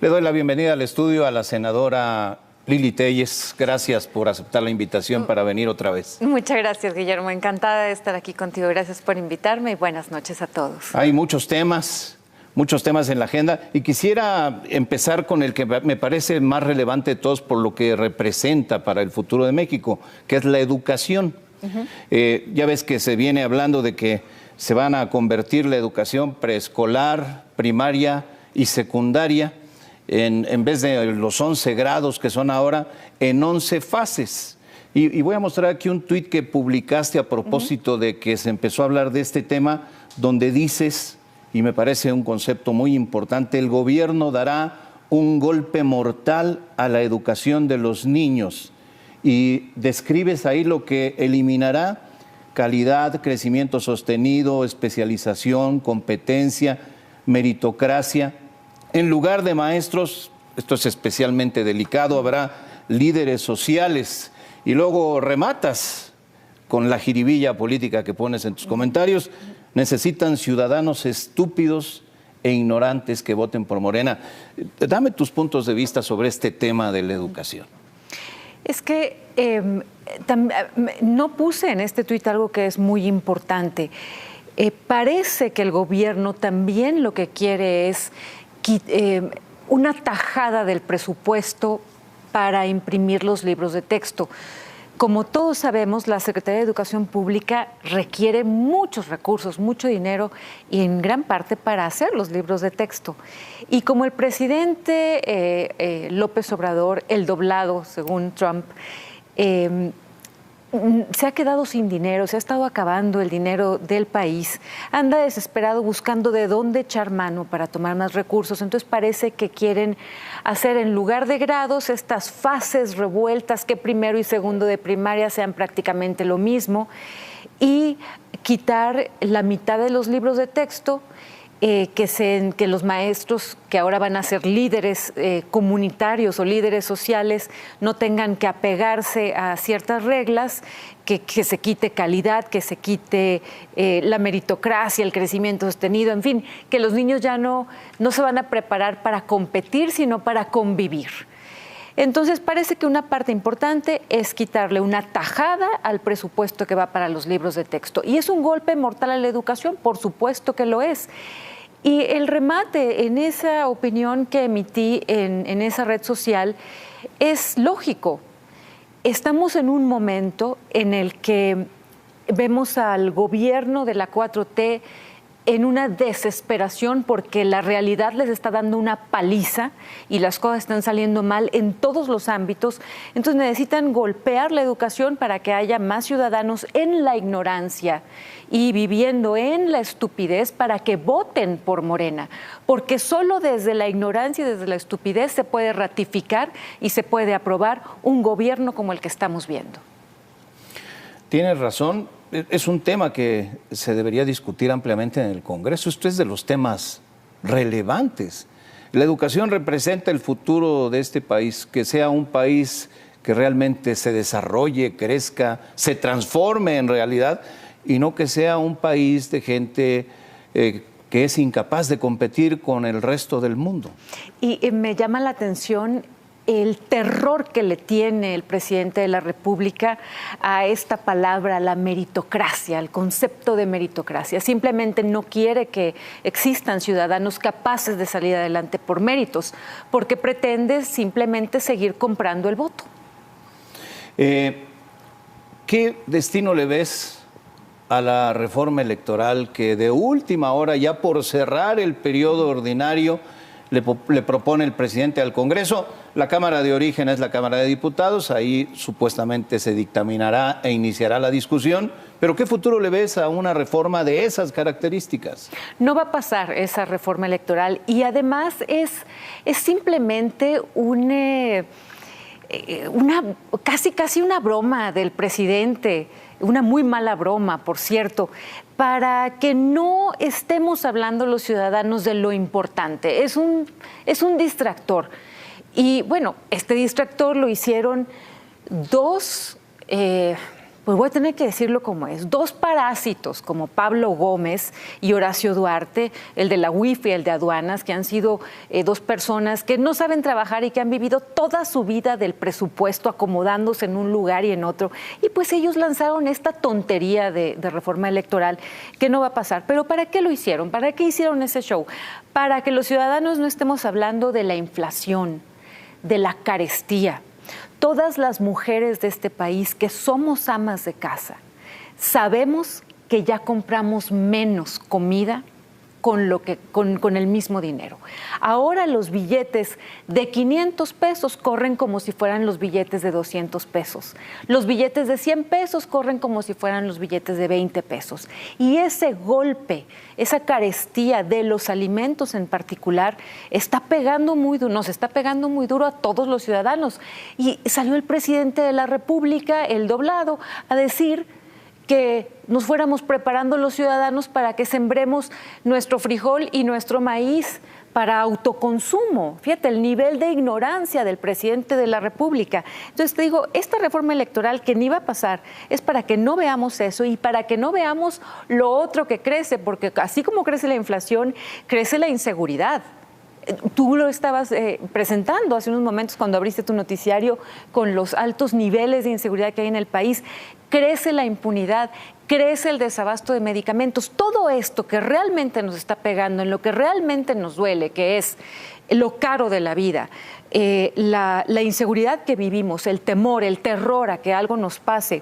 Le doy la bienvenida al estudio a la senadora Lili Téllez. Gracias por aceptar la invitación para venir otra vez. Muchas gracias, Guillermo. Encantada de estar aquí contigo. Gracias por invitarme y buenas noches a todos. Hay muchos temas en la agenda y quisiera empezar con el que me parece más relevante de todos por lo que representa para el futuro de México, que es la educación. Ya ves que se viene hablando de que se van a convertir la educación preescolar, primaria y secundaria en vez de los 11 grados que son ahora, en 11 fases. Y voy a mostrar aquí un tuit que publicaste a propósito de que se empezó a hablar de este tema, donde dices, y me parece un concepto muy importante, el gobierno dará un golpe mortal a la educación de los niños. Y describes ahí lo que eliminará: calidad, crecimiento sostenido, especialización, competencia, meritocracia. En lugar de maestros, esto es especialmente delicado, habrá líderes sociales. Y luego rematas con la jiribilla política que pones en tus comentarios: necesitan ciudadanos estúpidos e ignorantes que voten por Morena. Dame tus puntos de vista sobre este tema de la educación. Es que no puse en este tuit algo que es muy importante. Parece que el gobierno también lo que quiere es una tajada del presupuesto para imprimir los libros de texto. Como todos sabemos, la Secretaría de Educación Pública requiere muchos recursos, mucho dinero, y en gran parte para hacer los libros de texto. Y como el presidente López Obrador, el doblado, según Trump, se ha quedado sin dinero, se ha estado acabando el dinero del país, anda desesperado buscando de dónde echar mano para tomar más recursos. Entonces parece que quieren hacer, en lugar de grados, estas fases revueltas, que primero y segundo de primaria sean prácticamente lo mismo, y quitar la mitad de los libros de texto, que los maestros, que ahora van a ser líderes comunitarios o líderes sociales, no tengan que apegarse a ciertas reglas, que se quite calidad, que se quite la meritocracia, el crecimiento sostenido, en fin, que los niños ya no se van a preparar para competir, sino para convivir. Entonces parece que una parte importante es quitarle una tajada al presupuesto que va para los libros de texto. Y es un golpe mortal a la educación, por supuesto que lo es. Y el remate en esa opinión que emití en esa red social es lógico. Estamos en un momento en el que vemos al gobierno de la 4T en una desesperación porque la realidad les está dando una paliza y las cosas están saliendo mal en todos los ámbitos. Entonces necesitan golpear la educación para que haya más ciudadanos en la ignorancia y viviendo en la estupidez para que voten por Morena, porque solo desde la ignorancia y desde la estupidez se puede ratificar y se puede aprobar un gobierno como el que estamos viendo. Tienes razón. Es un tema que se debería discutir ampliamente en el Congreso. Esto es de los temas relevantes. La educación representa el futuro de este país, que sea un país que realmente se desarrolle, crezca, se transforme en realidad, y no que sea un país de gente que es incapaz de competir con el resto del mundo. Y me llama la atención el terror que le tiene el presidente de la República a esta palabra, la meritocracia, al concepto de meritocracia. Simplemente no quiere que existan ciudadanos capaces de salir adelante por méritos, porque pretende simplemente seguir comprando el voto. ¿Qué destino le ves a la reforma electoral que de última hora, ya por cerrar el periodo ordinario, le propone el presidente al Congreso? La Cámara de Origen es la Cámara de Diputados, ahí supuestamente se dictaminará e iniciará la discusión, pero ¿qué futuro le ves a una reforma de esas características? No va a pasar esa reforma electoral y además es simplemente casi una broma del presidente, una muy mala broma, por cierto, para que no estemos hablando los ciudadanos de lo importante. Es un distractor. Y bueno, este distractor lo hicieron dos Pues voy a tener que decirlo como es. Dos parásitos como Pablo Gómez y Horacio Duarte, el de la UIF y el de aduanas, que han sido dos personas que no saben trabajar y que han vivido toda su vida del presupuesto acomodándose en un lugar y en otro. Y pues ellos lanzaron esta tontería de reforma electoral que no va a pasar. Pero ¿para qué lo hicieron? ¿Para qué hicieron ese show? Para que los ciudadanos no estemos hablando de la inflación, de la carestía. Todas las mujeres de este país que somos amas de casa, sabemos que ya compramos menos comida con el mismo dinero. Ahora los billetes de 500 pesos corren como si fueran los billetes de 200 pesos. Los billetes de 100 pesos corren como si fueran los billetes de 20 pesos. Y ese golpe, esa carestía de los alimentos en particular, nos está pegando muy duro a todos los ciudadanos. Y salió el presidente de la República, el doblado, a decir que nos fuéramos preparando los ciudadanos para que sembremos nuestro frijol y nuestro maíz para autoconsumo. Fíjate, el nivel de ignorancia del presidente de la República. Entonces te digo, esta reforma electoral que ni va a pasar es para que no veamos eso y para que no veamos lo otro que crece, porque así como crece la inflación, crece la inseguridad. Tú lo estabas presentando hace unos momentos cuando abriste tu noticiario con los altos niveles de inseguridad que hay en el país. Crece la impunidad, crece el desabasto de medicamentos. Todo esto que realmente nos está pegando, en lo que realmente nos duele, que es lo caro de la vida, la inseguridad que vivimos, el temor, el terror a que algo nos pase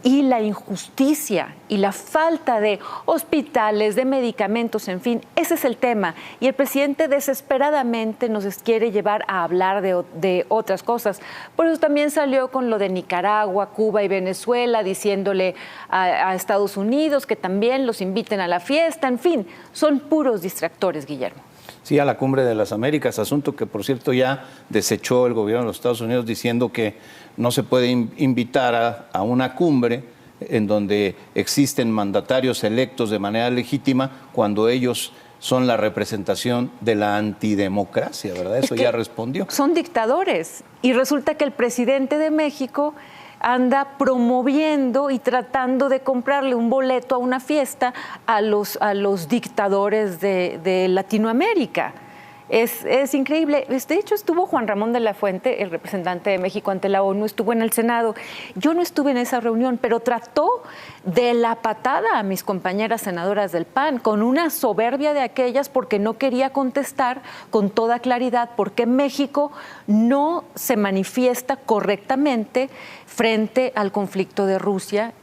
y la injusticia y la falta de hospitales, de medicamentos, en fin, ese es el tema. Y el presidente desesperadamente nos quiere llevar a hablar de otras cosas. Por eso también salió con lo de Nicaragua, Cuba y Venezuela, diciéndole a Estados Unidos que también los inviten a la fiesta. En fin, son puros distractores, Guillermo. Sí, a la Cumbre de las Américas, asunto que, por cierto, ya desechó el gobierno de los Estados Unidos diciendo que no se puede invitar a una cumbre en donde existen mandatarios electos de manera legítima cuando ellos son la representación de la antidemocracia, ¿verdad? Eso ya respondió. Son dictadores y resulta que el presidente de México anda promoviendo y tratando de comprarle un boleto a una fiesta a los dictadores de Latinoamérica. Es increíble. De hecho, estuvo Juan Ramón de la Fuente, el representante de México ante la ONU, estuvo en el Senado. Yo no estuve en esa reunión, pero trató de la patada a mis compañeras senadoras del PAN, con una soberbia de aquellas, porque no quería contestar con toda claridad por qué México no se manifiesta correctamente frente al conflicto de Rusia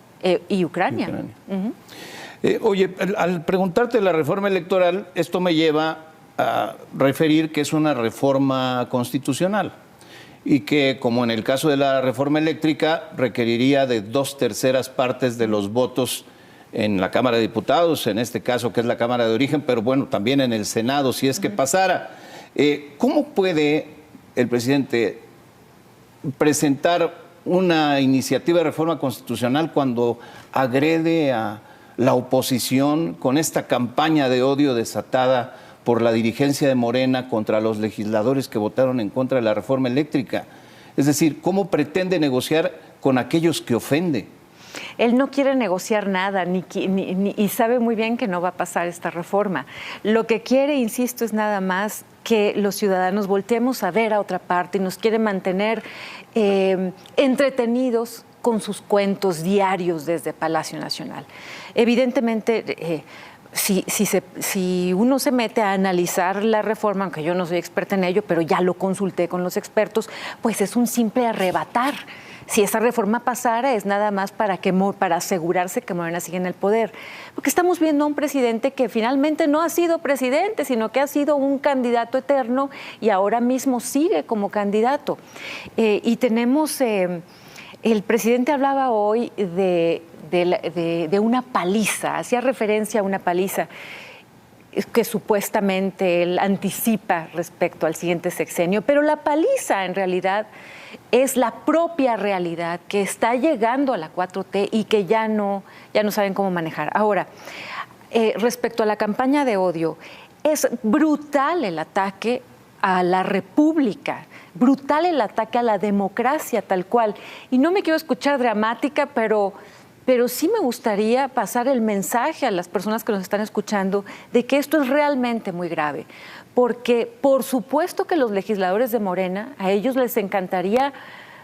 y Ucrania. Oye, al preguntarte la reforma electoral, esto me lleva a referir que es una reforma constitucional y que, como en el caso de la reforma eléctrica, requeriría de 2/3 partes de los votos en la Cámara de Diputados, en este caso que es la Cámara de Origen, pero bueno, también en el Senado, si es que pasara. ¿Cómo puede el presidente presentar una iniciativa de reforma constitucional cuando agrede a la oposición con esta campaña de odio desatada por la dirigencia de Morena contra los legisladores que votaron en contra de la reforma eléctrica? Es decir, ¿cómo pretende negociar con aquellos que ofende? Él no quiere negociar nada y sabe muy bien que no va a pasar esta reforma. Lo que quiere, insisto, es nada más que los ciudadanos volteemos a ver a otra parte y nos quiere mantener entretenidos con sus cuentos diarios desde Palacio Nacional. Evidentemente, si uno se mete a analizar la reforma, aunque yo no soy experta en ello, pero ya lo consulté con los expertos, pues es un simple arrebatar. Si esa reforma pasara es nada más para asegurarse que Morena sigue en el poder. Porque estamos viendo a un presidente que finalmente no ha sido presidente, sino que ha sido un candidato eterno y ahora mismo sigue como candidato. Y tenemos, el presidente hablaba hoy de una paliza, hacía referencia a una paliza que supuestamente él anticipa respecto al siguiente sexenio, pero la paliza en realidad es la propia realidad que está llegando a la 4T y que ya no saben cómo manejar. Ahora, respecto a la campaña de odio, es brutal el ataque a la República. Brutal el ataque a la democracia tal cual. Y no me quiero escuchar dramática, pero sí me gustaría pasar el mensaje a las personas que nos están escuchando de que esto es realmente muy grave. Porque por supuesto que los legisladores de Morena, a ellos les encantaría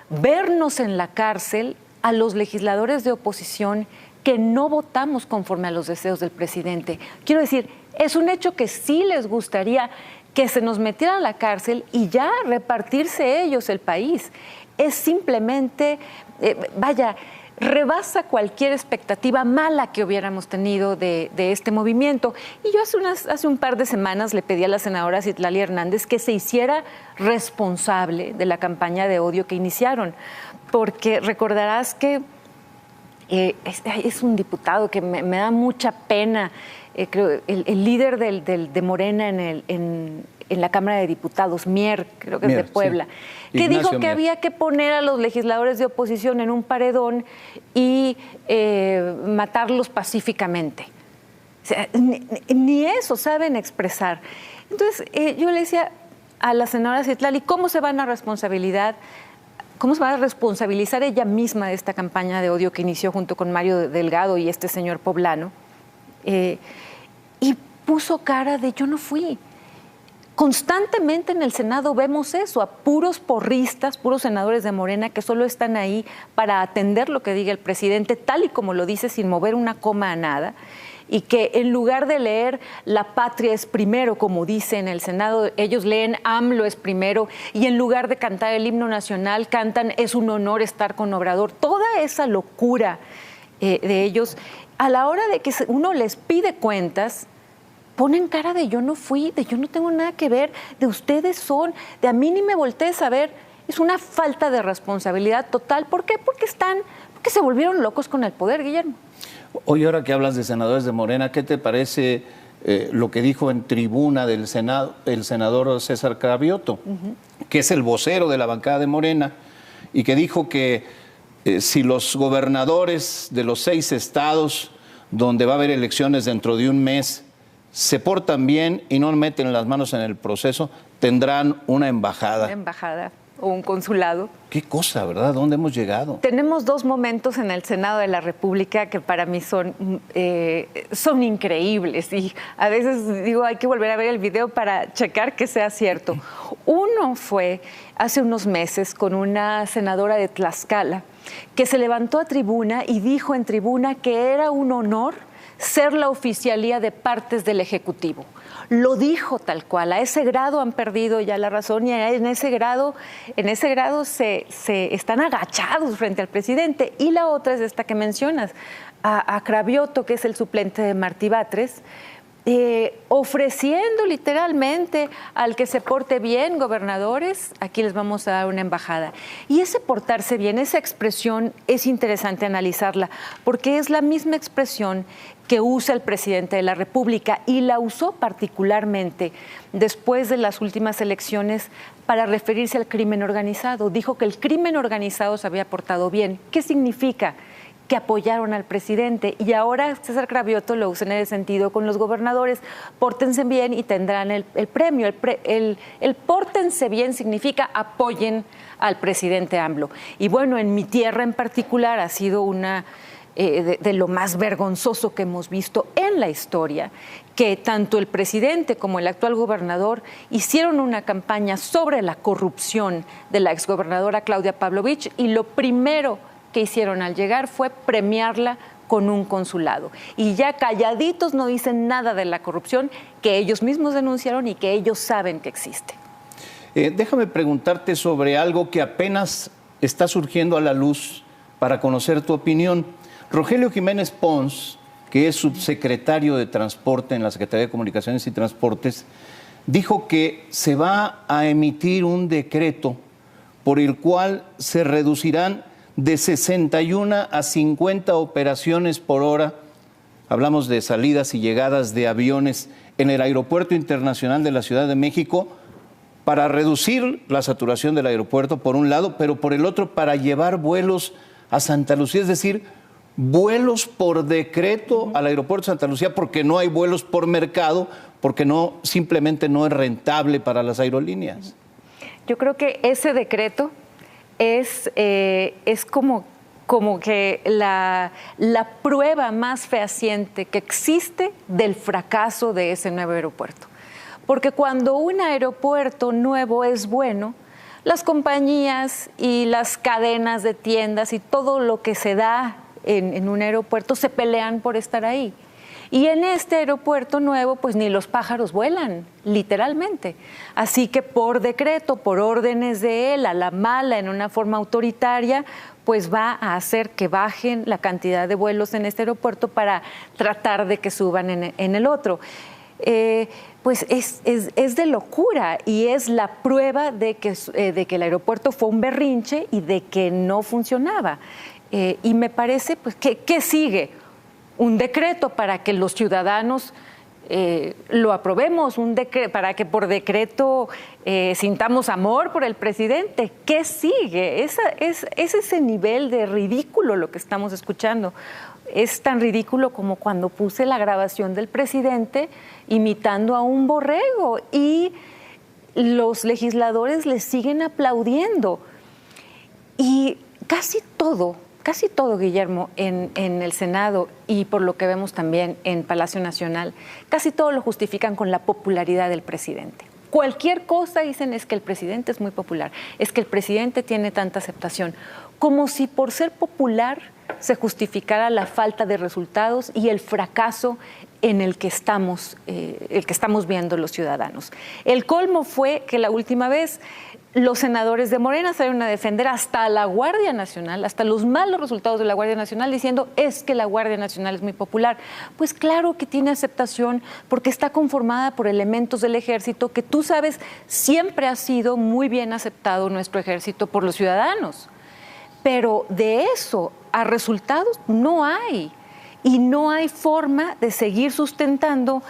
vernos en la cárcel, a los legisladores de oposición que no votamos conforme a los deseos del presidente. Quiero decir, es un hecho que sí les gustaría que se nos metieran a la cárcel y ya repartirse ellos el país. Es simplemente, rebasa cualquier expectativa mala que hubiéramos tenido de este movimiento. Y yo hace un par de semanas le pedí a la senadora Citlali Hernández que se hiciera responsable de la campaña de odio que iniciaron, porque recordarás que es un diputado que me da mucha pena, creo, el líder de Morena en la Cámara de Diputados, Mier, creo que es de Puebla, sí, que Ignacio dijo que Mier había que poner a los legisladores de oposición en un paredón y matarlos pacíficamente. O sea, ni eso saben expresar. Entonces, yo le decía a la senadora Citlali, ¿cómo se van a responsabilizar ella misma de esta campaña de odio que inició junto con Mario Delgado y este señor poblano? Y puso cara de yo no fui. Constantemente en el Senado vemos eso, a puros porristas, puros senadores de Morena que solo están ahí para atender lo que diga el presidente, tal y como lo dice, sin mover una coma a nada, y que en lugar de leer la patria es primero, como dice en el Senado, ellos leen AMLO es primero, y en lugar de cantar el himno nacional, cantan es un honor estar con Obrador. Toda esa locura de ellos, a la hora de que uno les pide cuentas, ponen cara de yo no fui, de yo no tengo nada que ver, de ustedes son, de a mí ni me voltees a ver. Es una falta de responsabilidad total. ¿Por qué? Porque se volvieron locos con el poder, Guillermo. Hoy, ahora que hablas de senadores de Morena, ¿qué te parece lo que dijo en tribuna del Senado el senador César Cravioto, que es el vocero de la bancada de Morena, y que dijo que si los gobernadores de los 6 estados donde va a haber elecciones dentro de un mes se portan bien y no meten las manos en el proceso, tendrán una embajada? Una embajada o un consulado. Qué cosa, ¿verdad? ¿Dónde hemos llegado? Tenemos 2 momentos en el Senado de la República que para mí son increíbles, y a veces digo hay que volver a ver el video para checar que sea cierto. Uno fue hace unos meses con una senadora de Tlaxcala que se levantó a tribuna y dijo en tribuna que era un honor ser la oficialía de partes del Ejecutivo. Lo dijo tal cual. A ese grado han perdido ya la razón, y en ese grado se están agachados frente al presidente. Y la otra es esta que mencionas, a Cravioto, que es el suplente de Martí Batres, ofreciendo literalmente al que se porte bien, gobernadores, aquí les vamos a dar una embajada. Y ese portarse bien, esa expresión es interesante analizarla, porque es la misma expresión que usa el presidente de la República, y la usó particularmente después de las últimas elecciones para referirse al crimen organizado. Dijo que el crimen organizado se había portado bien. ¿Qué significa? Que apoyaron al presidente, y ahora César Cravioto lo usa en ese sentido con los gobernadores. Pórtense bien y tendrán el premio. El pórtense bien significa apoyen al presidente AMLO. Y bueno, en mi tierra en particular ha sido una de lo más vergonzoso que hemos visto en la historia, que tanto el presidente como el actual gobernador hicieron una campaña sobre la corrupción de la exgobernadora Claudia Pavlovich, y lo primero que hicieron al llegar fue premiarla con un consulado. Y ya calladitos no dicen nada de la corrupción que ellos mismos denunciaron y que ellos saben que existe. Déjame preguntarte sobre algo que apenas está surgiendo a la luz para conocer tu opinión. Rogelio Jiménez Pons, que es subsecretario de Transporte en la Secretaría de Comunicaciones y Transportes, dijo que se va a emitir un decreto por el cual se reducirán de 61 a 50 operaciones por hora, hablamos de salidas y llegadas de aviones en el Aeropuerto Internacional de la Ciudad de México, para reducir la saturación del aeropuerto por un lado, pero por el otro para llevar vuelos a Santa Lucía, es decir, vuelos por decreto al aeropuerto de Santa Lucía porque no hay vuelos por mercado, porque simplemente no es rentable para las aerolíneas. Yo creo que ese decreto es como que la prueba más fehaciente que existe del fracaso de ese nuevo aeropuerto. Porque cuando un aeropuerto nuevo es bueno, las compañías y las cadenas de tiendas y todo lo que se da en un aeropuerto se pelean por estar ahí. Y en este aeropuerto nuevo, pues ni los pájaros vuelan, literalmente. Así que por decreto, por órdenes de él, a la mala, en una forma autoritaria, pues va a hacer que bajen la cantidad de vuelos en este aeropuerto para tratar de que suban en el otro. Pues es de locura y es la prueba de que el aeropuerto fue un berrinche y de que no funcionaba. Y me parece, pues, ¿qué sigue? Un decreto para que los ciudadanos lo aprobemos, para que por decreto sintamos amor por el presidente. ¿Qué sigue? Es ese nivel de ridículo lo que estamos escuchando. Es tan ridículo como cuando puse la grabación del presidente imitando a un borrego y los legisladores le siguen aplaudiendo. Y casi todo, Guillermo, en el Senado y por lo que vemos también en Palacio Nacional, casi todo lo justifican con la popularidad del presidente. Cualquier cosa dicen es que el presidente es muy popular, es que el presidente tiene tanta aceptación, como si por ser popular se justificara la falta de resultados y el fracaso en el que estamos viendo los ciudadanos. El colmo fue que la última vez los senadores de Morena salieron a defender hasta a la Guardia Nacional, hasta los malos resultados de la Guardia Nacional, diciendo es que la Guardia Nacional es muy popular. Pues claro que tiene aceptación porque está conformada por elementos del ejército que tú sabes siempre ha sido muy bien aceptado nuestro ejército por los ciudadanos. Pero de eso a resultados no hay. Y no hay forma de seguir sustentando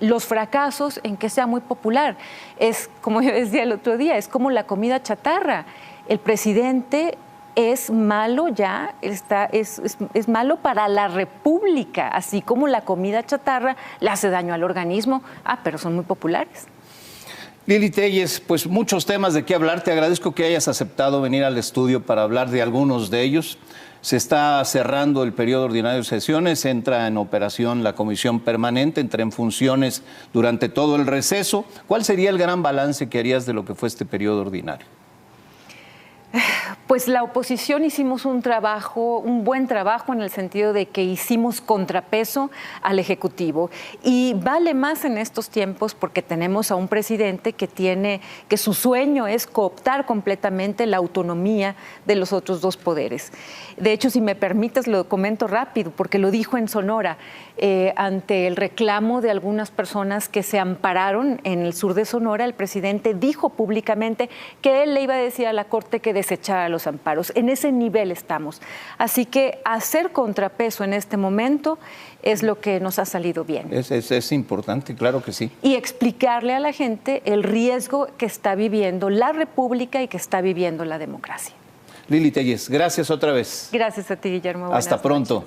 los fracasos en que sea muy popular. Es, como yo decía el otro día, es como la comida chatarra. El presidente es malo ya, es malo para la República, así como la comida chatarra le hace daño al organismo. Pero son muy populares. Lili Téllez, pues muchos temas de qué hablar. Te agradezco que hayas aceptado venir al estudio para hablar de algunos de ellos. Se está cerrando el periodo ordinario de sesiones, entra en operación la comisión permanente, entra en funciones durante todo el receso. ¿Cuál sería el gran balance que harías de lo que fue este periodo ordinario? Pues la oposición hicimos un buen trabajo en el sentido de que hicimos contrapeso al Ejecutivo. Y vale más en estos tiempos porque tenemos a un presidente que su sueño es cooptar completamente la autonomía de los otros dos poderes. De hecho, si me permites, lo comento rápido, porque lo dijo en Sonora, ante el reclamo de algunas personas que se ampararon en el sur de Sonora, el presidente dijo públicamente que él le iba a decir a la Corte que desechara los amparos. En ese nivel estamos. Así que hacer contrapeso en este momento es lo que nos ha salido bien. Es importante, claro que sí. Y explicarle a la gente el riesgo que está viviendo la República y que está viviendo la democracia. Lili Téllez, gracias otra vez. Gracias a ti, Guillermo. Hasta pronto.